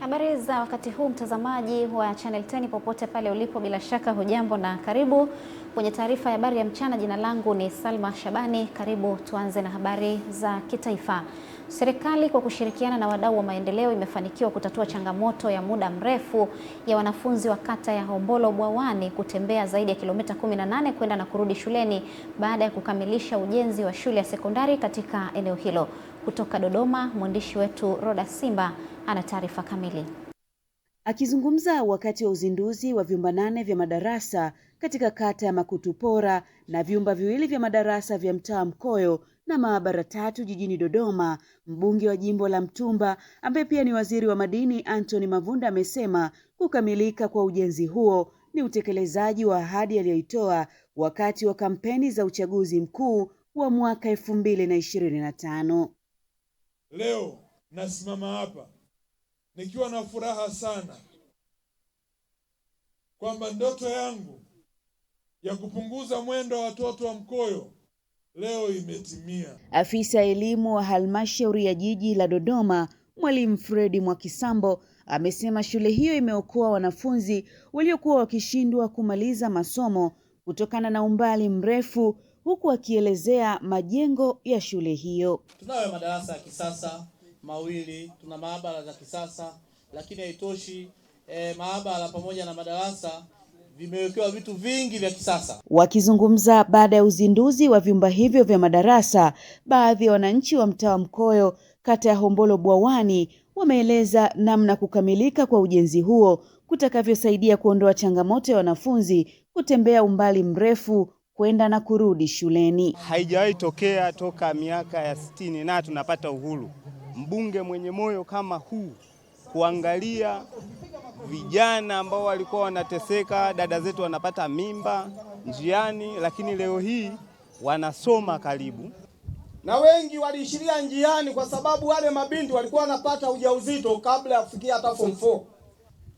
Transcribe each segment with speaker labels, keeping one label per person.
Speaker 1: Habari za wakati huu mtazamaji wa Channel 10 popote pale ulipo, bila shaka hujambo na karibu kwenye taarifa ya habari ya mchana. Jina langu ni Salma Shabani. Karibu tuanze na habari za kitaifa. Serikali kwa kushirikiana na wadau wa maendeleo imefanikiwa kutatua changamoto ya muda mrefu ya wanafunzi wa kata ya Hombolo Bwawani kutembea zaidi ya kilomita 18 kwenda na kurudi shuleni baada ya kukamilisha ujenzi wa shule ya sekondari katika eneo hilo. Kutoka Dodoma, mwandishi wetu Roda Simba ana taarifa kamili.
Speaker 2: Akizungumza wakati wa uzinduzi wa vyumba 8 vya madarasa katika kata ya Makutupora na vyumba viwili vya madarasa vya mtaa Mkoyo na maabara 3 jijini Dodoma, mbunge wa jimbo la Mtumba ambaye pia ni waziri wa madini Anthony Mavunda amesema kukamilika kwa ujenzi huo ni utekelezaji wa ahadi aliyoitoa wakati wa kampeni za uchaguzi mkuu wa mwaka 2025.
Speaker 3: Leo nasimama hapa nikiwa na furaha sana kwamba ndoto yangu ya kupunguza mwendo wa watoto wa Mkoyo leo imetimia.
Speaker 2: Afisa elimu wa halmashauri ya jiji la Dodoma, Mwalimu Fredi Mwakisambo, amesema shule hiyo imeokoa wanafunzi waliokuwa wakishindwa kumaliza masomo kutokana na umbali mrefu, huku akielezea majengo ya shule hiyo.
Speaker 4: Tunayo madarasa ya kisasa mawili, tuna maabara za kisasa, lakini haitoshi. Maabara pamoja na madarasa vimewekewa vitu vingi vya kisasa.
Speaker 2: Wakizungumza baada ya uzinduzi wa vyumba hivyo vya madarasa, baadhi ya wananchi wa mtaa Mkoyo kata ya Hombolo Bwawani wameeleza namna kukamilika kwa ujenzi huo kutakavyosaidia kuondoa changamoto ya wanafunzi kutembea umbali mrefu kwenda na kurudi shuleni.
Speaker 5: Haijawahi tokea toka miaka ya 60 na tunapata uhuru. Mbunge mwenye moyo kama huu kuangalia vijana ambao walikuwa wanateseka, dada zetu wanapata mimba njiani, lakini leo hii wanasoma karibu.
Speaker 6: Na wengi waliishiria njiani kwa sababu wale mabinti walikuwa wanapata ujauzito kabla ya kufikia hata form 4.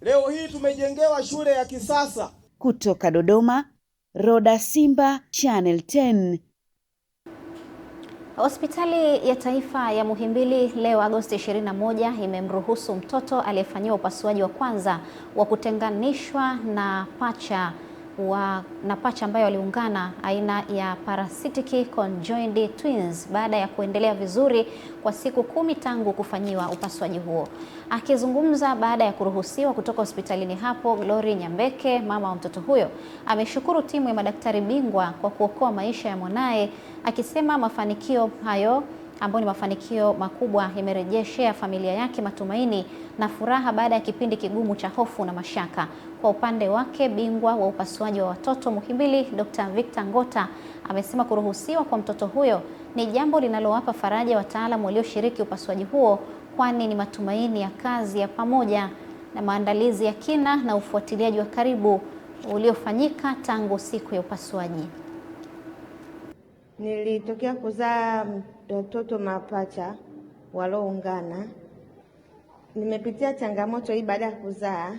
Speaker 6: Leo hii tumejengewa shule ya kisasa.
Speaker 2: Kutoka Dodoma, Roda Simba, Channel 10.
Speaker 1: Hospitali ya Taifa ya Muhimbili leo Agosti 21 imemruhusu mtoto aliyefanyiwa upasuaji wa kwanza wa kutenganishwa na pacha ambayo waliungana aina ya parasitic conjoined twins baada ya kuendelea vizuri kwa siku 10 tangu kufanyiwa upasuaji huo. Akizungumza baada ya kuruhusiwa kutoka hospitalini hapo, Glory Nyambeke, mama wa mtoto huyo, ameshukuru timu ya madaktari bingwa kwa kuokoa maisha ya mwanaye, akisema mafanikio hayo ambayo ni mafanikio makubwa yamerejeshea familia yake matumaini na furaha baada ya kipindi kigumu cha hofu na mashaka. Kwa upande wake, bingwa wa upasuaji wa watoto Muhimbili, Dr. Victor Ngota, amesema kuruhusiwa kwa mtoto huyo ni jambo linalowapa faraja wataalamu walioshiriki upasuaji huo, kwani ni matumaini ya kazi ya pamoja na maandalizi ya kina na ufuatiliaji wa karibu uliofanyika tangu siku ya upasuaji.
Speaker 7: Nilitokea kuzaa watoto mapacha walioungana. Nimepitia changamoto hii baada ya kuzaa.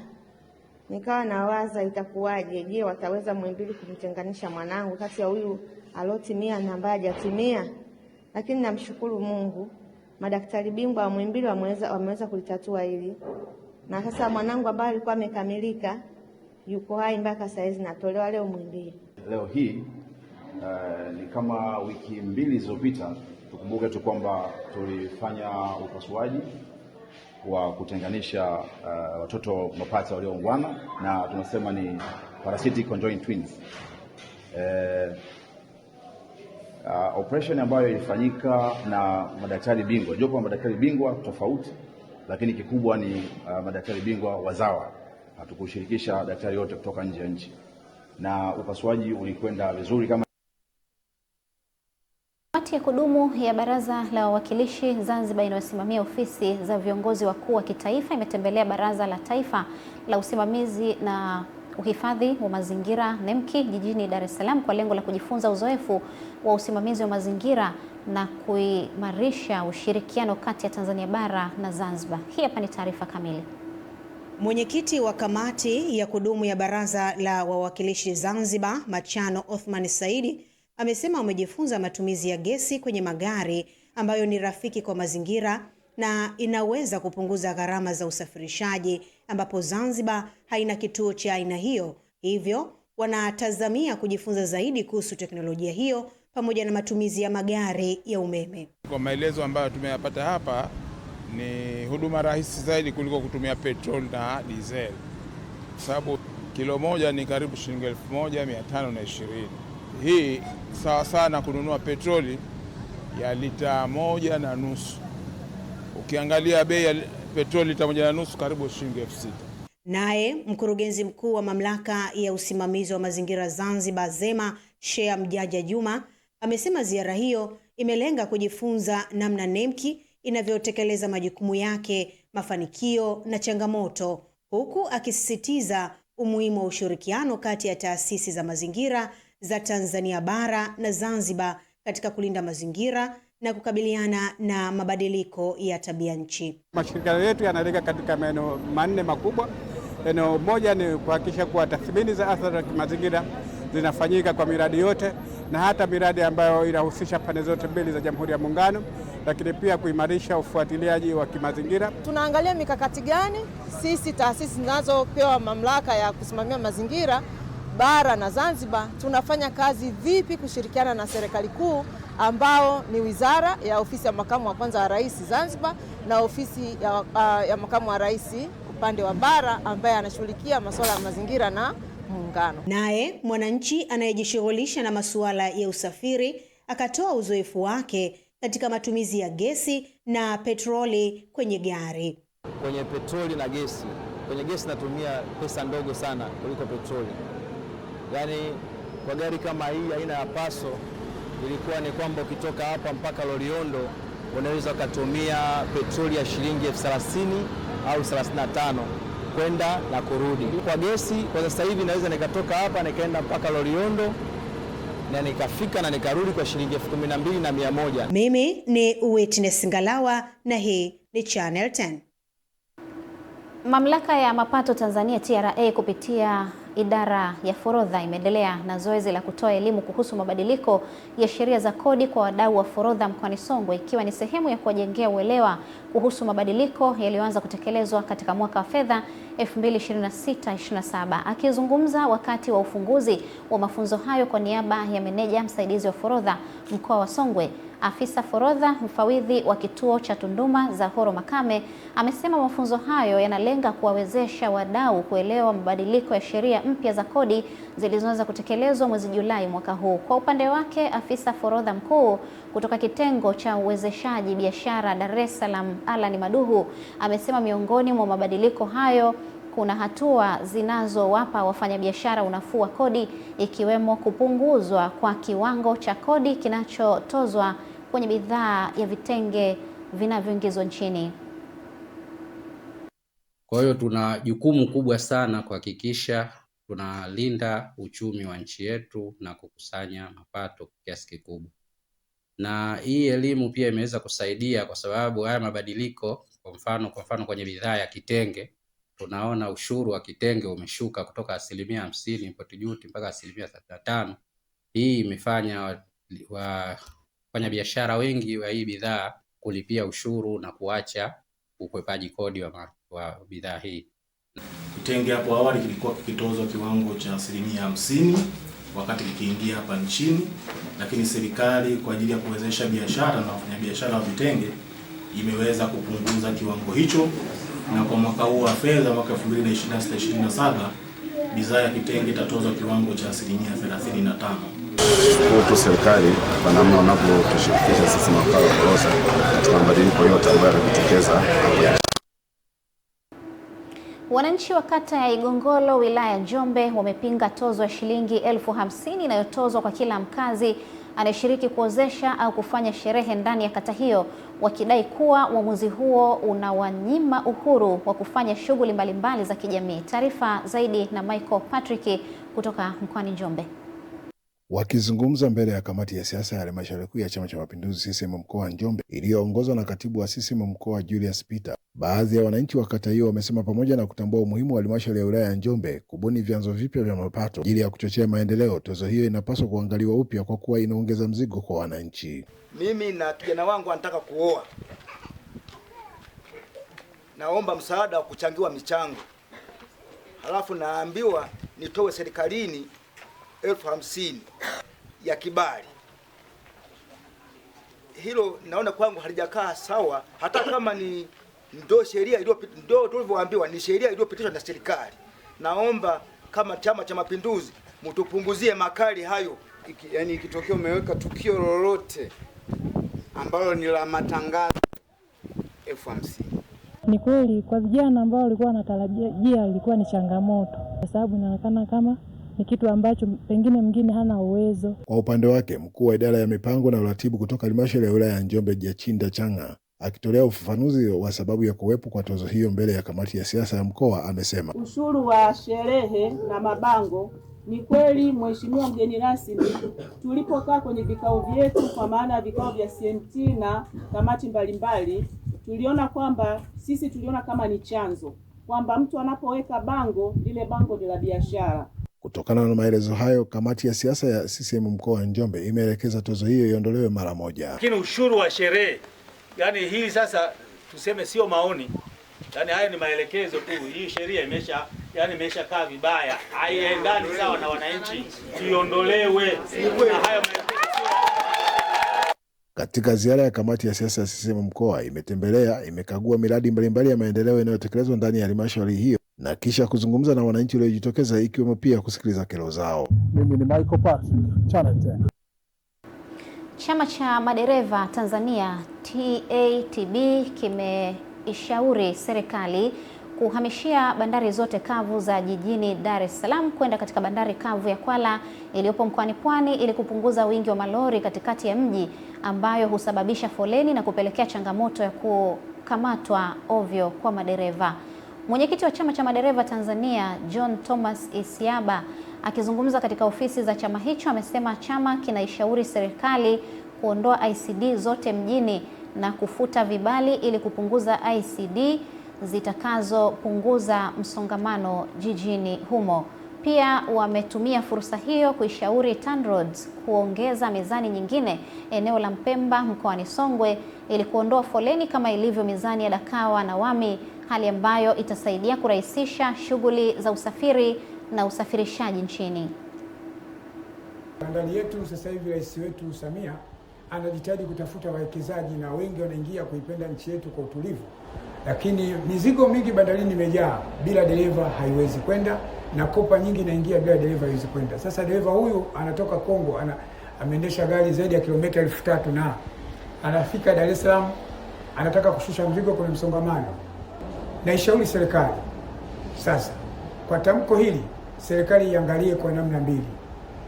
Speaker 7: Nikawa nawaza itakuwaje, je, wataweza Muhimbili kumtenganisha mwanangu kati ya huyu alotimia na ambaye hajatimia? Lakini namshukuru Mungu, madaktari bingwa wa Muhimbili wameweza kulitatua hili. Na sasa mwanangu ambaye alikuwa amekamilika yuko hai mpaka saa hizi, natolewa leo Muhimbili.
Speaker 8: Leo hii ni kama wiki 2 zilizopita, tukumbuke tu kwamba tulifanya upasuaji wa kutenganisha watoto mapacha walioungana na tunasema ni parasitic conjoined twins. Operation ambayo ilifanyika na madaktari bingwa, jopo la madaktari bingwa tofauti, lakini kikubwa ni madaktari bingwa wazawa. Hatukushirikisha daktari wote kutoka nje ya nchi, na upasuaji ulikwenda vizuri. Kama
Speaker 1: Kamati ya kudumu ya Baraza la Wawakilishi Zanzibar inayosimamia ofisi za viongozi wakuu wa kitaifa imetembelea Baraza la Taifa la Usimamizi na Uhifadhi wa Mazingira NEMKI jijini Dar es Salaam kwa lengo la kujifunza uzoefu wa usimamizi wa mazingira na kuimarisha ushirikiano kati ya Tanzania bara na Zanzibar. Hii hapa ni taarifa kamili.
Speaker 9: Mwenyekiti wa kamati ya kudumu ya Baraza la Wawakilishi Zanzibar, Machano Othman Saidi, amesema wamejifunza matumizi ya gesi kwenye magari ambayo ni rafiki kwa mazingira, na inaweza kupunguza gharama za usafirishaji, ambapo Zanzibar haina kituo cha aina hiyo. Hivyo wanatazamia kujifunza zaidi kuhusu teknolojia hiyo pamoja na matumizi ya magari ya umeme.
Speaker 10: Kwa maelezo ambayo tumeyapata hapa, ni huduma rahisi zaidi kuliko kutumia petrol na diesel, kwa sababu kilo moja ni karibu shilingi 1520. Hii sawa sana kununua petroli ya lita 1.5. Ukiangalia bei ya petroli lita 1.5 karibu shilingi 6000.
Speaker 9: Naye mkurugenzi mkuu wa mamlaka ya usimamizi wa mazingira Zanzibar ZEMA, Shea Mjaja Juma, amesema ziara hiyo imelenga kujifunza namna NEMKI inavyotekeleza majukumu yake, mafanikio na changamoto, huku akisisitiza umuhimu wa ushirikiano kati ya taasisi za mazingira za Tanzania bara na Zanzibar katika kulinda mazingira na kukabiliana na mabadiliko ya tabia nchi.
Speaker 11: Mashirika yetu yanalenga katika maeneo manne makubwa. Eneo moja ni kuhakikisha kuwa tathmini za athari za mazingira zinafanyika kwa miradi yote, na hata miradi ambayo inahusisha pande zote mbili za Jamhuri ya Muungano, lakini pia kuimarisha ufuatiliaji wa kimazingira.
Speaker 12: Tunaangalia mikakati gani sisi taasisi zinazopewa mamlaka ya kusimamia mazingira bara na Zanzibar tunafanya kazi vipi kushirikiana na serikali kuu, ambao ni Wizara ya Ofisi ya Makamu wa Kwanza wa Rais Zanzibar na Ofisi ya Makamu wa Rais upande wa bara, ambaye anashughulikia masuala ya mazingira na muungano.
Speaker 9: Naye mwananchi anayejishughulisha na masuala ya usafiri akatoa uzoefu wake katika matumizi ya gesi na petroli kwenye gari.
Speaker 13: Kwenye petroli na gesi, kwenye gesi natumia pesa ndogo sana kuliko petroli. Yaani kwa gari kama hii aina ya Paso ilikuwa ni kwamba ukitoka hapa mpaka Loliondo unaweza kutumia petroli ya shilingi 30,000 au 35 kwenda na kurudi. Kwa gesi kwa sasa hivi naweza nikatoka hapa nikaenda mpaka Loliondo na nikafika na nikarudi kwa shilingi 12,100.
Speaker 9: Mimi ni Witness Ngalawa na hii ni Channel 10.
Speaker 1: Mamlaka ya Mapato Tanzania TRA kupitia idara ya forodha imeendelea na zoezi la kutoa elimu kuhusu mabadiliko ya sheria za kodi kwa wadau wa forodha mkoani Songwe, ikiwa ni sehemu ya kuwajengea uelewa kuhusu mabadiliko yaliyoanza kutekelezwa katika mwaka wa fedha 2026/27. Akizungumza wakati wa ufunguzi wa mafunzo hayo kwa niaba ya meneja msaidizi wa forodha mkoa wa Songwe, afisa forodha mfawidhi wa kituo cha Tunduma Zahoro Makame amesema mafunzo hayo yanalenga kuwawezesha wadau kuelewa mabadiliko ya sheria mpya za kodi zilizoanza kutekelezwa mwezi Julai mwaka huu. Kwa upande wake, afisa forodha mkuu kutoka kitengo cha uwezeshaji biashara Dar es Salaam, Alan Maduhu, amesema miongoni mwa mabadiliko hayo kuna hatua zinazowapa wafanyabiashara unafuu wa kodi, ikiwemo kupunguzwa kwa kiwango cha kodi kinachotozwa kwenye bidhaa ya vitenge vinavyoingizwa nchini.
Speaker 14: Kwa hiyo tuna jukumu kubwa sana kuhakikisha tunalinda uchumi wa nchi yetu na kukusanya mapato kwa kiasi kikubwa. Na hii elimu pia imeweza kusaidia kwa sababu haya mabadiliko, kwa mfano kwenye bidhaa ya kitenge, tunaona ushuru wa kitenge umeshuka kutoka 50% import duty mpaka 35%. Hii imefanya wafanya biashara wengi wa hii bidhaa kulipia ushuru na kuacha ukwepaji kodi wa bidhaa hii.
Speaker 15: Kitenge hapo awali kilikuwa kikitozwa kiwango cha 50% wakati kikiingia hapa nchini, lakini serikali kwa ajili ya kuwezesha biashara na wafanyabiashara wa vitenge imeweza kupunguza kiwango hicho, na kwa mwaka huu wa fedha mwaka 2026/27 bidhaa ya kitenge itatozwa kiwango cha 35%.
Speaker 8: Kwa serikali kwa namna wanavyotushirikisha sisi mawakala wa forodha katika mabadiliko yote ambayo yanajitokeza.
Speaker 1: Wananchi wa kata ya Igongolo wilaya Njombe wamepinga tozo ya shilingi 50,000 inayotozwa kwa kila mkazi anayeshiriki kuozesha au kufanya sherehe ndani ya kata hiyo, wakidai kuwa uamuzi huo unawanyima uhuru wa kufanya shughuli mbalimbali za kijamii. Taarifa zaidi na Michael Patrick kutoka mkoani Njombe.
Speaker 16: Wakizungumza mbele ya kamati ya siasa ya halmashauri kuu ya Chama cha Mapinduzi CCM mkoa wa Njombe iliyoongozwa na katibu wa CCM mkoa Julius Peter, baadhi ya wananchi wa kata hiyo wamesema pamoja na kutambua umuhimu wa halmashauri ya wilaya ya Njombe kubuni vyanzo vipya vya mapato ili ya kuchochea maendeleo, tozo hiyo inapaswa kuangaliwa upya kwa kuwa inaongeza mzigo kwa wananchi.
Speaker 6: Mimi na kijana wangu anataka kuoa.
Speaker 17: naomba msaada wa kuchangiwa michango. Halafu naambiwa nitoe serikalini 50,000 ya kibali. Hilo naona kwangu halijakaa sawa, hata kama ni ndio sheria ndio tulivyoambiwa ni sheria iliyopitishwa na serikali. Naomba kama Chama cha Mapinduzi mtupunguzie makali hayo.
Speaker 18: Yaani ikitokea umeweka tukio lolote ambalo ni la matangazo 50,000.
Speaker 19: Ni kweli kwa vijana ambao walikuwa wanatarajia ilikuwa ni changamoto, kwa sababu inaonekana kama ni kitu ambacho pengine mwingine hana uwezo.
Speaker 16: Kwa upande wake, mkuu wa idara ya mipango na uratibu kutoka halmashauri ya wilaya ya Njombe Jachinda Changa, akitolea ufafanuzi wa sababu ya kuwepo kwa tozo hiyo mbele ya kamati ya siasa ya mkoa, amesema
Speaker 20: ushuru wa sherehe na mabango, ni kweli mheshimiwa mgeni rasmi, tulipokaa kwenye vikao vyetu, kwa maana ya vikao vya CMT na kamati mbalimbali, tuliona kama ni chanzo, kwamba mtu anapoweka bango, lile bango ni la biashara.
Speaker 16: Kutokana na maelezo hayo, kamati ya siasa ya CCM mkoa wa Njombe imeelekeza tozo hiyo iondolewe mara moja.
Speaker 21: Lakini ushuru wa sherehe, yani hili sasa tuseme sio maoni, yani haya ni maelekezo tu. Hii sheria imeshakaa vibaya, haiendani sawa na wananchi, iondolewe. Na hayo
Speaker 16: Katika ziara ya kamati ya siasa ya CCM mkoa imekagua miradi mbalimbali ya maendeleo inayotekelezwa ndani ya halmashauri hiyo na kisha kuzungumza na wananchi waliojitokeza, ikiwemo pia kusikiliza kero zao.
Speaker 22: Mimi ni Michael Parks, Channel 10.
Speaker 1: Chama cha madereva Tanzania TATB kimeishauri serikali kuhamishia bandari zote kavu za jijini Dar es Salaam kwenda katika bandari kavu ya Kwala iliyopo mkoani Pwani ili kupunguza wingi wa malori katikati ya mji ambayo husababisha foleni na kupelekea changamoto ya kukamatwa ovyo kwa madereva. Mwenyekiti wa chama cha madereva Tanzania John Thomas Isiaba akizungumza katika ofisi za chama hicho amesema chama kinaishauri serikali kuondoa ICD zote mjini na kufuta vibali ili kupunguza ICD zitakazopunguza msongamano jijini humo. Pia wametumia fursa hiyo kuishauri TANROADS kuongeza mizani nyingine eneo la Mpemba mkoani Songwe ili kuondoa foleni kama ilivyo mizani ya Dakawa na Wami, hali ambayo itasaidia kurahisisha shughuli za usafiri na usafirishaji nchini.
Speaker 23: Bandari yetu sasa hivi rais wetu Samia anajitahidi kutafuta wawekezaji na wengi wanaingia kuipenda nchi yetu kwa utulivu. Lakini mizigo mingi bandarini imejaa, bila dereva haiwezi kwenda, na kopa nyingi inaingia bila dereva haiwezi kwenda. Sasa dereva huyu anatoka Kongo, ameendesha gari zaidi ya kilomita 3,000 na anafika Dar es Salaam, anataka kushusha mzigo kwenye msongamano. Naishauri serikali sasa, kwa tamko hili, serikali iangalie kwa namna mbili.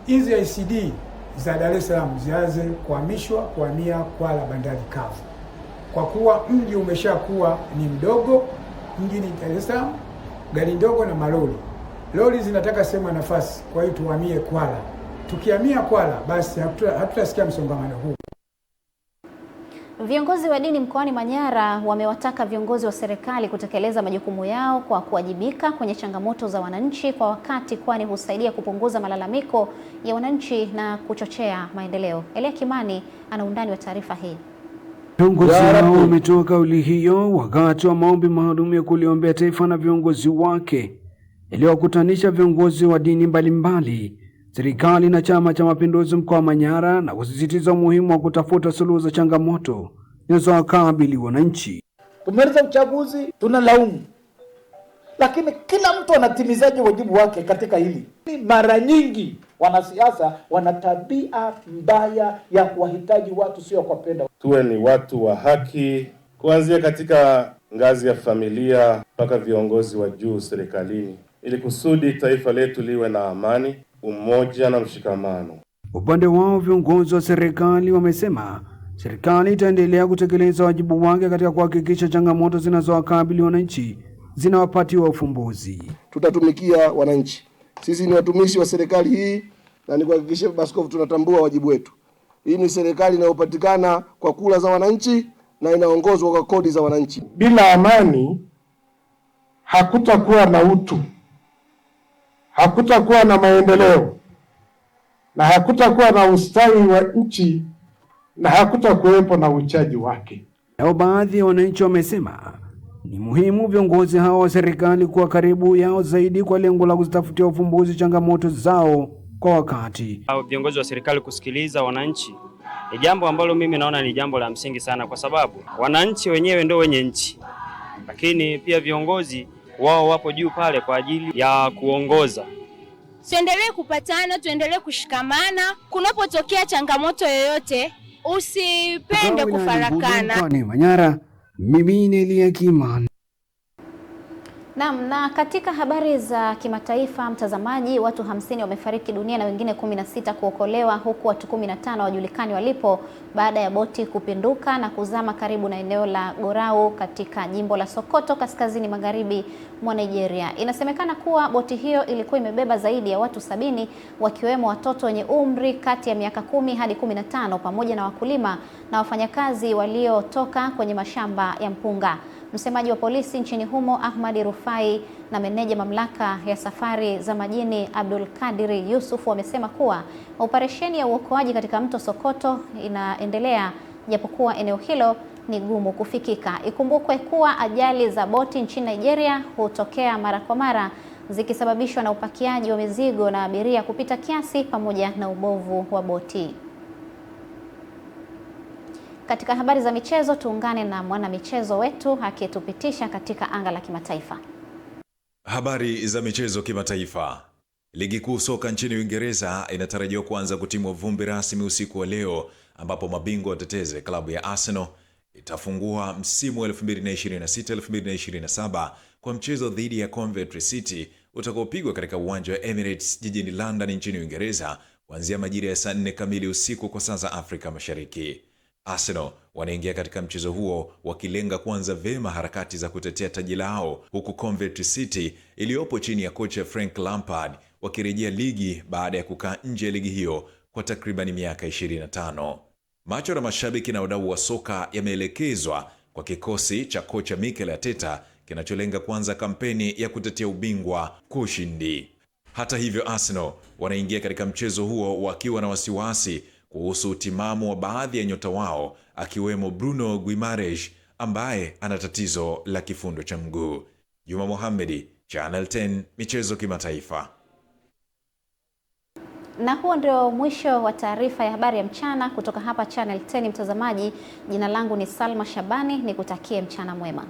Speaker 23: Hizi ICD za Dar es Salaam zianze kuhamia Kwala bandari kavu. Kwa kuwa mji umeshakuwa ni mdogo, mji ni Dar es Salaam, gari ndogo na malori. Lori zinataka sema nafasi, kwa hiyo tuhamie Kwala. Tukihamia Kwala basi hatutasikia msongamano huu.
Speaker 1: Viongozi wa dini mkoani Manyara wamewataka viongozi wa serikali kutekeleza majukumu yao kwa kuwajibika kwenye changamoto za wananchi kwa wakati, kwani husaidia kupunguza malalamiko ya wananchi na kuchochea maendeleo. Elia Kimani ana undani wa taarifa hii.
Speaker 24: Viongozi hao wametoa kauli hiyo wakati wa maombi maalum ya kuliombea taifa na viongozi wake iliyokutanisha viongozi wa dini mbalimbali, serikali na Chama cha Mapinduzi mkoa wa Manyara, na kusisitiza umuhimu wa kutafuta suluhu za changamoto zinazowakabili wananchi.
Speaker 25: Tumaliza uchaguzi, tunalaumu, lakini kila mtu anatimizaje wajibu wake katika hili? Mara nyingi wanasiasa wana tabia mbaya ya kuwahitaji watu, sio kuwapenda.
Speaker 26: Tuwe ni watu wa haki, kuanzia katika ngazi ya familia mpaka viongozi wa juu serikalini, ili kusudi taifa letu liwe na amani, umoja na mshikamano.
Speaker 24: Upande wao viongozi wa serikali wamesema serikali itaendelea kutekeleza wajibu wake katika kuhakikisha changamoto zinazowakabili wananchi zinawapatiwa ufumbuzi.
Speaker 27: Tutatumikia wananchi. Sisi ni watumishi wa serikali hii, na ni kuhakikisha Baskofu tunatambua wajibu wetu. Hii ni serikali inayopatikana kwa kura za wananchi na inaongozwa kwa kodi za wananchi.
Speaker 28: Bila amani hakutakuwa na utu, hakutakuwa na maendeleo, na hakutakuwa na ustawi wa nchi, na hakutakuwepo na uchaji wake.
Speaker 24: Nao baadhi ya wananchi wamesema ni muhimu viongozi hao wa serikali kuwa karibu yao zaidi kwa lengo la kuzitafutia ufumbuzi changamoto zao kwa wakati.
Speaker 2: Viongozi wa serikali kusikiliza wananchi ni jambo ambalo mimi naona ni jambo la msingi sana, kwa sababu wananchi wenyewe ndio wenye nchi, lakini pia viongozi wao wapo juu pale kwa ajili ya kuongoza.
Speaker 3: Tuendelee kupatana, tuendelee kushikamana. Kunapotokea changamoto yoyote, usipende kufarakana.
Speaker 24: Mkoani Manyara, mimi ni Elia Kimani.
Speaker 1: Naam, na katika habari za kimataifa mtazamaji, watu 50 wamefariki dunia na wengine 16 kuokolewa, huku watu 15 wajulikani walipo baada ya boti kupinduka na kuzama karibu na eneo la Gorau katika jimbo la Sokoto kaskazini magharibi mwa Nigeria. Inasemekana kuwa boti hiyo ilikuwa imebeba zaidi ya watu 70 wakiwemo watoto wenye umri kati ya miaka 10 hadi 15 pamoja na wakulima na wafanyakazi waliotoka kwenye mashamba ya mpunga. Msemaji wa polisi nchini humo Ahmad Rufai na meneja mamlaka ya safari za majini Abdul Kadiri Yusuf wamesema kuwa operesheni ya uokoaji katika mto Sokoto inaendelea japokuwa eneo hilo ni gumu kufikika. Ikumbukwe kuwa ajali za boti nchini Nigeria hutokea mara kwa mara zikisababishwa na upakiaji wa mizigo na abiria kupita kiasi pamoja na ubovu wa boti. Katika habari za michezo, tuungane na mwana michezo wetu akitupitisha katika anga la kimataifa.
Speaker 4: Habari za michezo kimataifa. Ligi kuu soka nchini Uingereza inatarajiwa kuanza kutimua vumbi rasmi usiku wa leo, ambapo mabingwa watetezi klabu ya Arsenal itafungua msimu wa 2026-2027 kwa mchezo dhidi ya Coventry City utakaopigwa katika uwanja wa Emirates jijini London nchini Uingereza kuanzia majira ya saa 4 kamili usiku kwa saa za Afrika Mashariki. Arsenal wanaingia katika mchezo huo wakilenga kuanza vema harakati za kutetea taji lao, huku Coventry City iliyopo chini ya kocha Frank Lampard wakirejea ligi baada ya kukaa nje ya ligi hiyo kwa takriban miaka 25. Macho na mashabiki na wadau wa soka yameelekezwa kwa kikosi cha kocha Mikel Arteta kinacholenga kuanza kampeni ya kutetea ubingwa kwa ushindi. Hata hivyo, Arsenal wanaingia katika mchezo huo wakiwa na wasiwasi kuhusu utimamu wa baadhi ya nyota wao akiwemo Bruno Guimaraes ambaye ana tatizo la kifundo cha mguu. Juma Mohamedi, Channel 10 michezo kimataifa.
Speaker 1: Na huo ndio mwisho wa taarifa ya habari ya mchana kutoka hapa Channel 10 mtazamaji. Jina langu ni Salma Shabani, nikutakie mchana mwema.